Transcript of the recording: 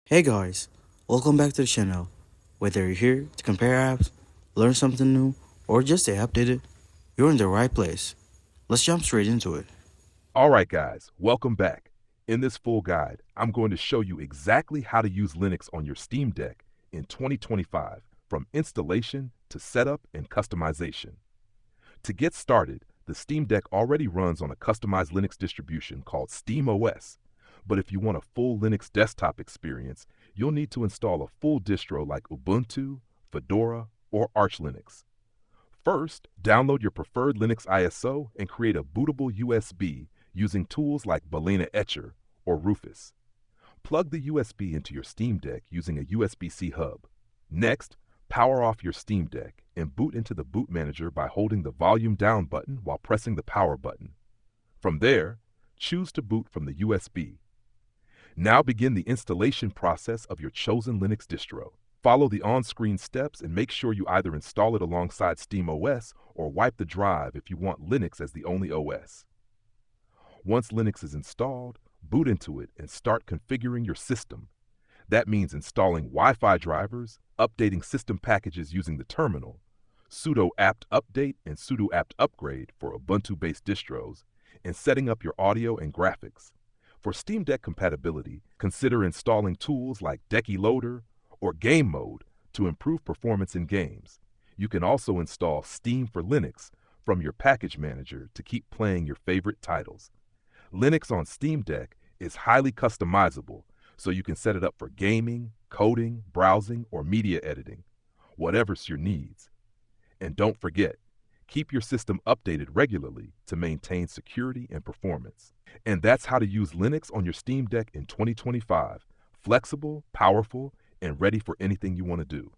Hey guys, welcome back to the channel. Whether you're here to compare apps, learn something new, or just stay updated, you're in the right place. Let's jump straight into it. All right, guys, welcome back. In this full guide, I'm going to show you exactly how to use Linux on your Steam Deck in 2025, from installation to setup and customization. To get started, the Steam Deck already runs on a customized Linux distribution called SteamOS. But if you want a full Linux desktop experience, you'll need to install a full distro like Ubuntu, Fedora, or Arch Linux. First, download your preferred Linux ISO and create a bootable USB using tools like Balena Etcher or Rufus. Plug the USB into your Steam Deck using a USB-C hub. Next, power off your Steam Deck and boot into the boot manager by holding the volume down button while pressing the power button. From there, choose to boot from the USB. Now begin the installation process of your chosen Linux distro. Follow the on-screen steps and make sure you either install it alongside SteamOS or wipe the drive if you want Linux as the only OS. Once Linux is installed, boot into it and start configuring your system. That means installing Wi-Fi drivers, updating system packages using the terminal, sudo apt update and sudo apt upgrade for Ubuntu-based distros, and setting up your audio and graphics. For Steam Deck compatibility, consider installing tools like Decky Loader or Game Mode to improve performance in games. You can also install Steam for Linux from your package manager to keep playing your favorite titles. Linux on Steam Deck is highly customizable, so you can set it up for gaming, coding, browsing, or media editing, whatever's your needs. And don't forget, keep your system updated regularly to maintain security and performance. And that's how to use Linux on your Steam Deck in 2025. Flexible, powerful, and ready for anything you want to do.